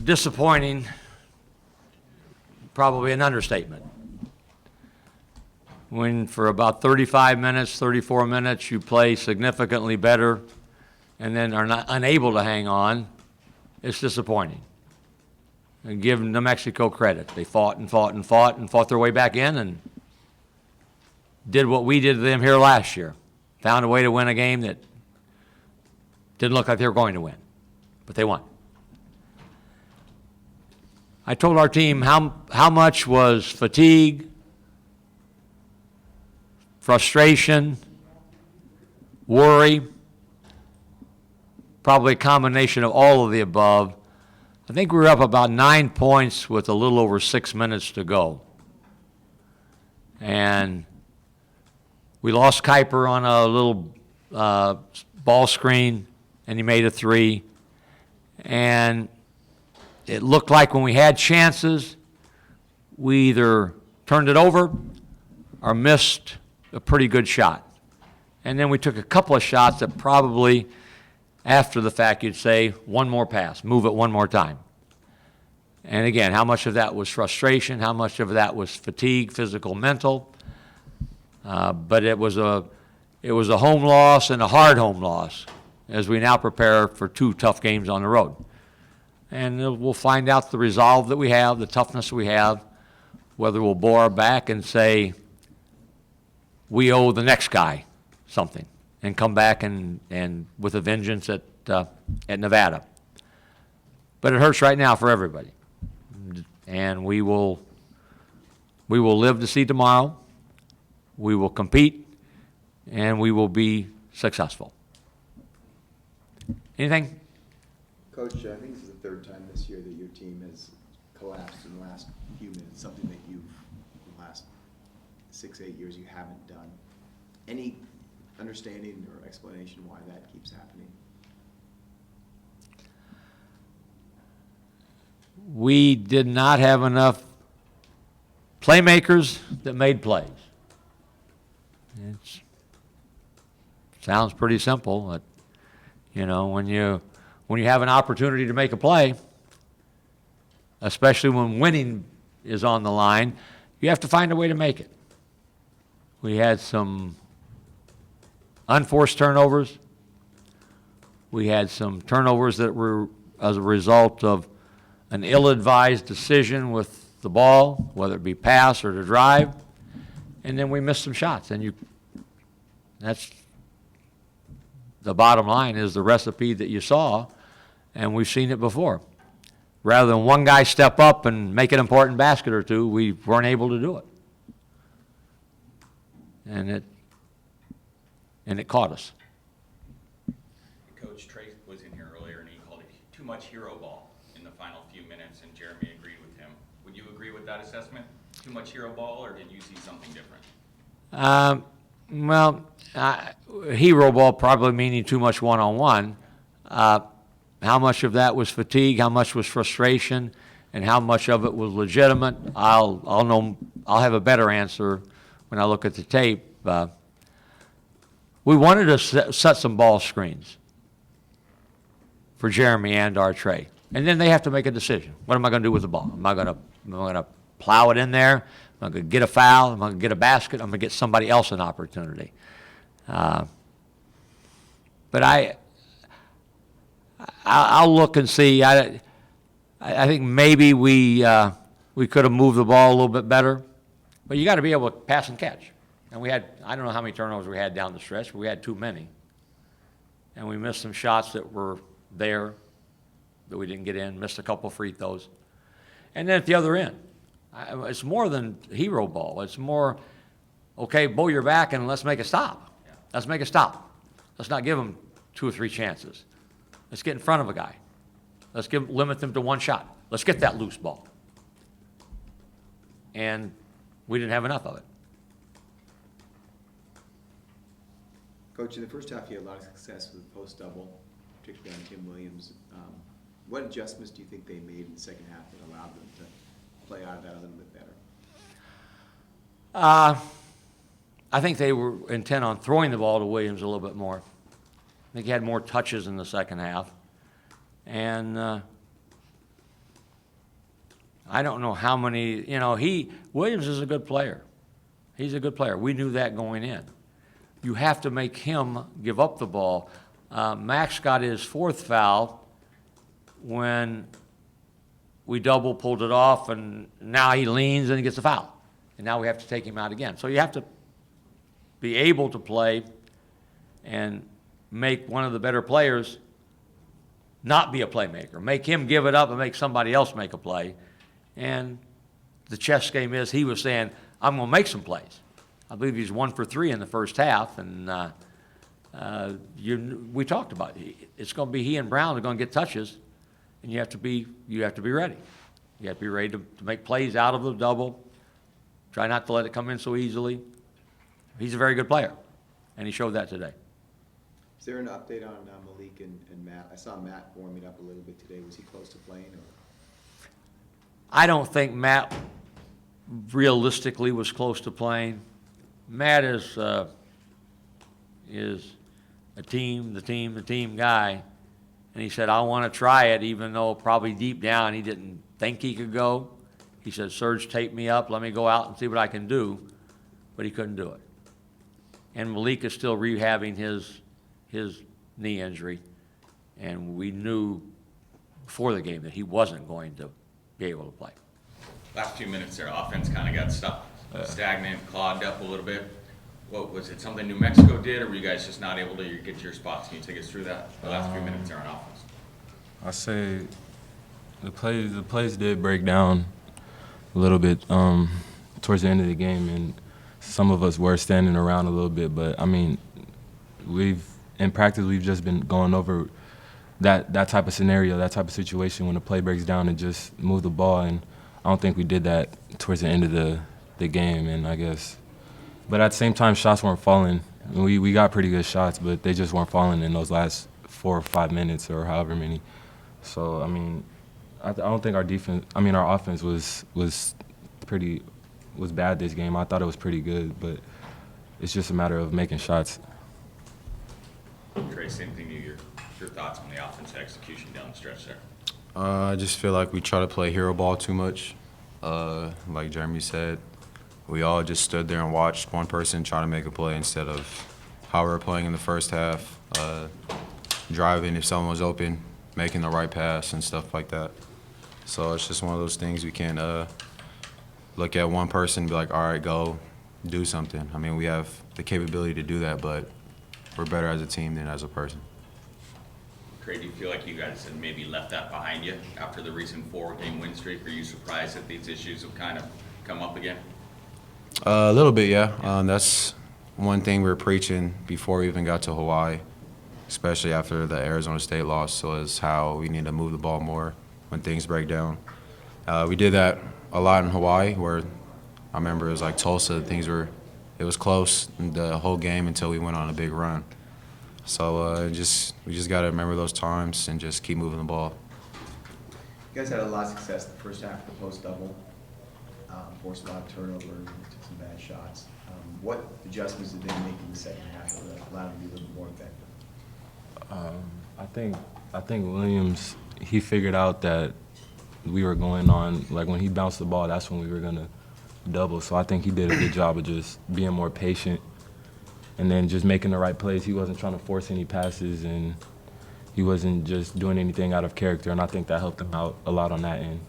Disappointing, probably an understatement. When for about 35 minutes, 34 minutes, you play significantly better and then are not unable to hang on, it's disappointing. And give New Mexico credit. They fought and fought and fought and fought their way back in and did what we did to them here last year. Found a way to win a game that didn't look like they were going to win, but they won. I told our team how much was fatigue, frustration, worry, probably a combination of all of the above. I think we were up about 9 points with a little over 6 minutes to go. And we lost Kuiper on a little ball screen, and he made a three. And it looked like when we had chances, we either turned it over or missed a pretty good shot. And then we took a couple of shots that probably, after the fact, you'd say, one more pass, move it one more time. And again, how much of that was frustration, how much of that was fatigue, physical, mental. But it was a home loss and a hard home loss as we now prepare for 2 tough games on the road. And we'll find out the resolve that we have, the toughness we have, whether we'll bore our back and say we owe the next guy something and come back and with a vengeance at Nevada. But it hurts right now for everybody. And we will live to see tomorrow. We will compete, and we will be successful. Anything? Coach, I think this is the 3rd time this year that your team has collapsed in the last few minutes, something that in the last 6-8 years, you haven't done. Any understanding or explanation why that keeps happening? We did not have enough playmakers that made plays. It sounds pretty simple, but when you have an opportunity to make a play, especially when winning is on the line, you have to find a way to make it. We had some unforced turnovers. We had some turnovers that were as a result of an ill-advised decision with the ball, whether it be pass or to drive, and then we missed some shots. And that's the bottom line, is the recipe that you saw, and we've seen it before. Rather than one guy step up and make an important basket or two, we weren't able to do it. And it caught us. Coach, Trey was in here earlier and he called it too much hero ball in the final few minutes, and Jeremy agreed with him. Would you agree with that assessment? Too much hero ball, or did you see something different? Hero ball probably meaning too much one-on-one. How much of that was fatigue, how much was frustration, and how much of it was legitimate, I'll have a better answer when I look at the tape. We wanted to set some ball screens for Jeremy and our Trey. And then they have to make a decision. What am I going to do with the ball? Am I going to plow it in there? Am I going to get a foul? Am I going to get a basket? I'm going to get somebody else an opportunity. But I'll look and see. I think maybe we could have moved the ball a little bit better. But you got to be able to pass and catch. And we had, I don't know how many turnovers we had down the stretch, but we had too many. And we missed some shots that were there that we didn't get in, missed a couple free throws. And then at the other end, it's more than hero ball. It's more, okay, bow your back and let's make a stop. Yeah. Let's make a stop. Let's not give them 2 or 3 chances. Let's get in front of a guy. Let's limit them to 1 shot. Let's get that loose ball. And we didn't have enough of it. Coach, in the first half, you had a lot of success with post-double, particularly on Tim Williams. What adjustments do you think they made in the second half that allowed them to play out of that a little bit better? I think they were intent on throwing the ball to Williams a little bit more. I think he had more touches in the second half. And I don't know how many, Williams is a good player. He's a good player. We knew that going in. You have to make him give up the ball. Max got his fourth foul when we double pulled it off, and now he leans and he gets a foul. And now we have to take him out again. So you have to be able to play and make one of the better players not be a playmaker. Make him give it up and make somebody else make a play. And the chess game is he was saying, I'm going to make some plays. I believe he's 1 for 3 in the first half, and we talked about it. It's going to be he and Brown are going to get touches, and you have to be ready. You have to be ready to make plays out of the double. Try not to let it come in so easily. He's a very good player, and he showed that today. Is there an update on Malik and Matt? I saw Matt warming up a little bit today. Was he close to playing? Or? I don't think Matt realistically was close to playing. Matt is a team guy, and he said, I want to try it, even though probably deep down he didn't think he could go. He said, Serge, tape me up, let me go out and see what I can do, but he couldn't do it. And Malik is still rehabbing his knee injury, and we knew before the game that he wasn't going to be able to play. Last few minutes there, offense kind of got stuck, stagnant, clogged up a little bit. What was it? Something New Mexico did, or were you guys just not able to get to your spots? Can you take us through that? The last few minutes there on offense. I say the plays did break down a little bit towards the end of the game, and some of us were standing around a little bit. But I mean, in practice we've just been going over that type of scenario, that type of situation when the play breaks down and just move the ball. And I don't think we did that towards the end of the game. And I guess, but at the same time, shots weren't falling. We got pretty good shots, but they just weren't falling in those last 4 or 5 minutes or however many. So I mean, I don't think our offense was bad this game. I thought it was pretty good, but it's just a matter of making shots. Trey, same thing to you. Your thoughts on the offensive execution down the stretch there? I just feel like we try to play hero ball too much. Like Jeremy said, we all just stood there and watched one person try to make a play instead of how we were playing in the first half, driving if someone was open, making the right pass and stuff like that. So it's just one of those things we can't look at one person and be like, all right, go do something. I mean, we have the capability to do that, but we're better as a team than as a person. Trey, do you feel like you guys had maybe left that behind you after the recent 4-game win streak? Are you surprised that these issues have kind of come up again? A little bit, yeah. That's one thing we were preaching before we even got to Hawaii, especially after the Arizona State loss, so is how we need to move the ball more when things break down. We did that a lot in Hawaii, where I remember it was like Tulsa, it was close the whole game until we went on a big run. So we just got to remember those times and just keep moving the ball. You guys had a lot of success in the first half of the post-double, forced a lot of turnover, took some bad shots. What adjustments did they make in the second half that allowed them to be a little more effective? I think Williams, he figured out that we were going on, like when he bounced the ball, that's when we were going to double. So I think he did a good job of just being more patient and then just making the right plays. He wasn't trying to force any passes, and he wasn't just doing anything out of character, and I think that helped him out a lot on that end.